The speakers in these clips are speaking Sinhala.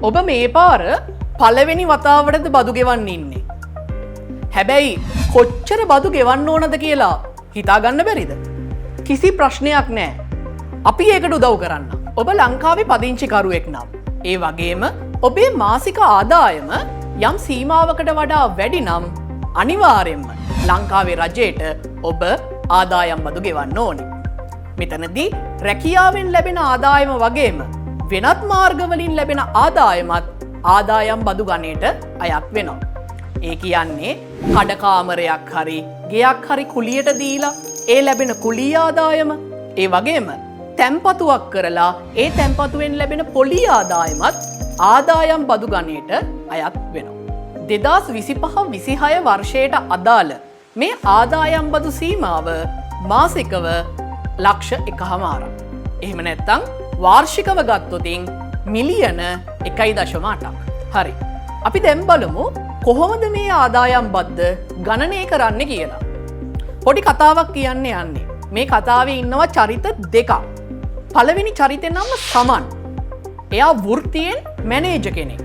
ඔබ මේ පාර පළවෙනි වතාවටද බදු ගෙවන්න ඉන්නේ. හැබැයි කොච්චර බදු ගෙවන්න ඕනද කියලා හිතාගන්න බැරිද? කිසි ප්‍රශ්නයක් නෑ. අපි ඒකට උදව් කරන්න. ඔබ ලංකාවේ පදිංචිකරුවෙක් නම්. ඒ වගේම ඔබේ මාසික ආදායම යම් සීමාවකට වඩා වැඩි නම් අනිවාර්යෙන්ම ලංකාවේ රජයට ඔබ ආදායම් බදු ගෙවන්න ඕනේ. මෙතනදී රැකියාවෙන් ලැබෙන ආදායම වගේම වෙනත් මාර්ගවලින් ලැබෙන ආදායමත් ආදායම් බදු ගණයට අයත් වෙනවා. ඒ කියන්නේ කඩකාමරයක් හරි ගෙයක් හරි කුලියට දීලා ඒ ලැබෙන කුලී ආදායම, ඒ වගේම තැන්පතුවක් කරලා ඒ තැන්පතුවෙන් ලැබෙන පොලි ආදායමත් ආදායම් බදු ගණයට අයත් වෙනවා. 2025-26 වර්ෂයට අදාළ මේ ආදායම් බදු සීමාව මාසිකව ලක්ෂ 1.5. එහෙම නැත්නම් වාර්ෂිකව ගත්තොතින් මිලියන 1.8ක්. හරි. අපි දැන් බලමු කොහොමද මේ ආදායම් බද්ද ගණනය කරන්න කියලා. පොඩි කතාවක් කියන්න යන්නේ. මේ කතාවේ ඉන්නවා චරිත දෙකක්. පළවෙනි චරිතේ නම සමන්. එයා වෘත්තියෙන් මැනේජර් කෙනෙක්.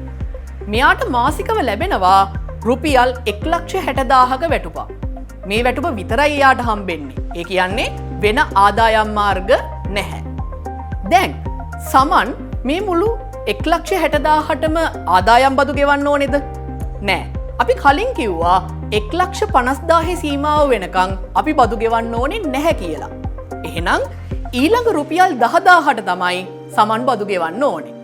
මෙයාට මාසිකව ලැබෙනවා රුපියල් 1,60,000ක වැටුපක්. මේ වැටුප විතරයි එයාට හම්බෙන්නේ. ඒ කියන්නේ වෙන ආදායම් මාර්ග නැහැ. දැන් සමන් මේ මුළු 1,60,000ටම ආදායම් බදු ගෙවන්න ඕනේද? නෑ. අපි කලින් කිව්වා 1,50,000 සීමාව වෙනකන් අපි බදු ගෙවන්න ඕනේ නැහැ කියලා. එහෙනම් ඊළඟ රුපියල් 10,000ට තමයි සමන් බදු ගෙවන්න ඕනේ.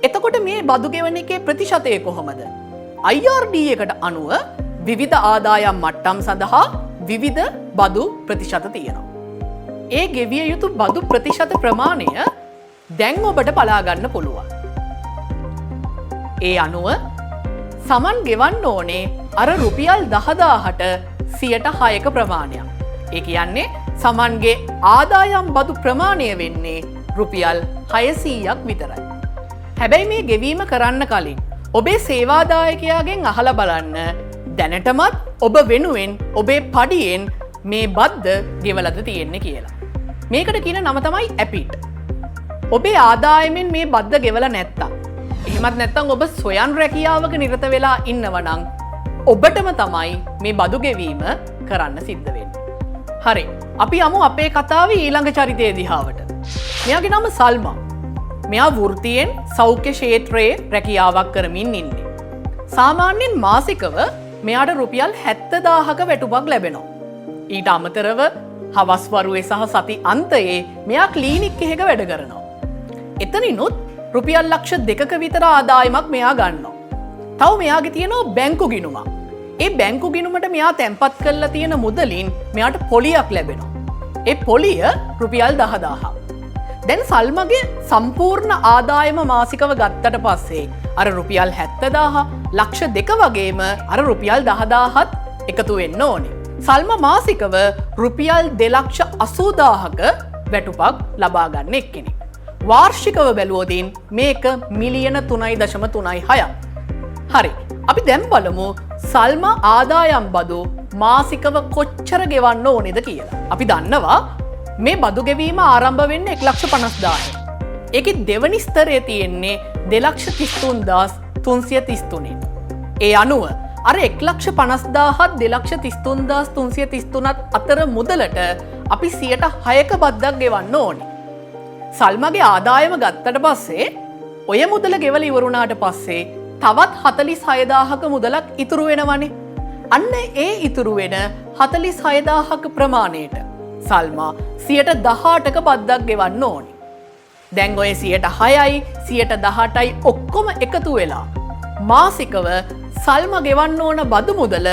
එතකොට මේ බදු ගෙවන එකේ ප්‍රතිශතය කොහොමද? IRD එකට අනුව විවිධ ආදායම් මට්ටම් සඳහා විවිධ බදු ප්‍රතිශත තියෙනවා. ඒ ගෙවිය යුතු බදු ප්‍රතිශත ප්‍රමාණය දැන් ඔබට බලා ගන්න පුළුවන්. ඒ අනුව සමන් ගෙවන්න ඕනේ අර රුපියල් 10,000ට 6% ප්‍රමාණයක්. ඒ කියන්නේ සමන්ගේ ආදායම් බදු ප්‍රමාණය වෙන්නේ රුපියල් 600ක් විතරයි. හැබැයි මේ ගෙවීම කරන්න කලින් ඔබේ සේවාදායකයාගෙන් අහලා බලන්න දැනටමත් ඔබ වෙනුවෙන් ඔබේ පඩියෙන් මේ බද්ද ගෙවලද තියෙන්නේ කියලා. මේකට කියන නම තමයි ඇපිට්. ඔබේ ආදායමෙන් මේ බද්ද ගෙවලා නැත්තම්, එහෙමත් නැත්තම් ඔබ සොයන් රැකියාවක නිරත වෙලා ඉන්නවනම් ඔබටම තමයි මේ බදු ගෙවීම කරන්න සිද්ධ වෙන්නේ. හරි. අපි යමු අපේ කතාවේ ඊළඟ චරිතය දිහාවට. මෙයාගේ නම සල්මා. මෙයා වෘත්තියෙන් සෞඛ්‍ය ක්ෂේත්‍රයේ රැකියාවක් කරමින් ඉන්නේ. සාමාන්‍යයෙන් මාසිකව මෙයාට රුපියල් 70,000ක වැටුපක් ලැබෙනවා. ඊට අමතරව හවස් වරුවේ සහ සති අන්තයේ මෙයා ක්ලිනික් එකක වැඩ කරනවා. එතනිනුත් රුපියල් ලක්ෂ 2ක විතර ආදායමක් මෙයා ගන්නවා. තව මෙයාගේ තියෙනවා බැංකු ගිණුමක්. ඒ බැංකු ගිණුමට මෙයා තැන්පත් කරලා තියෙන මුදලින් මෙයාට පොලියක් ලැබෙනවා. ඒ පොලිය රුපියල් 10,000ක්. දැන් සල්මගේ සම්පූර්ණ ආදායම මාසිකව ගත්තට පස්සේ අර රුපියල් 70,000 ලක්ෂ 2 වගේම අර රුපියල් 10,000ත් එකතු වෙන්න ඕනේ. සල්ම මාසිකව රුපියල් 2,80,000ක වැටුපක් ලබා ගන්න එක්කෙනෙක්. වාර්ෂිකව බැලුවොතින් මේක මිලියන 3.36ක්. හරි. අපි දැන් බලමු සල්ම ආදායම් බදු මාසිකව කොච්චර ගෙවන්න ඕනේද කියලා. අපි දන්නවා මේ බදු ගෙවීම ආරම්භ වෙන්නේ 1,50,000. ඒකේ දෙවනි ස්තරයේ තියෙන්නේ 2,33,333. ඒ අනුව අර 1,50,000ත් 2,33,333ත් අතර මුදලට අපි 6%ක බද්දක් ගෙවන්න ඕනේ. සල්මගේ ආදායම ගත්තට පස්සේ ඔය මුදල ගෙවල ඉවරුණාට පස්සේ තවත් 46,000ක මුදලක් ඉතුරු වෙනවනේ. අන්න ඒ ඉතුරු වෙන 46,000ක ප්‍රමාණයට සල්මා 18%ක බද්දක් ගෙවන්න ඕනේ. දැන් ඔය 6%යි 18%යි ඔක්කොම එකතු වෙලා මාසිකව සල්ම ගෙවන්න ඕන බදු මුදල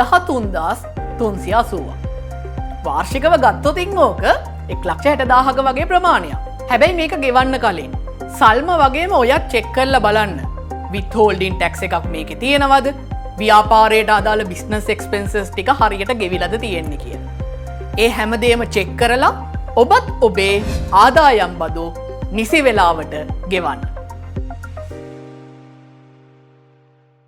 13,380ක්. වාර්ෂිකව ගත්තොතින් ඕක 1,60,000ක වගේ ප්‍රමාණයක්. හැබැයි මේක ගෙවන්න කලින් සල්ම වගේම ඔයත් චෙක් කරලා බලන්න. විත්හෝල්ඩින් ටැක්ස් එකක් මේකේ තියෙනවද? ව්‍යාපාරයට අදාළ බිස්නස් එක්ස්පෙන්සස් ටික හරියට ගෙවිලාද තියෙන්නේ කියලා. ඒ හැමදේම චෙක් කරලා ඔබත් ඔබේ ආදායම් බදු නිසි වෙලාවට ගෙවන්න.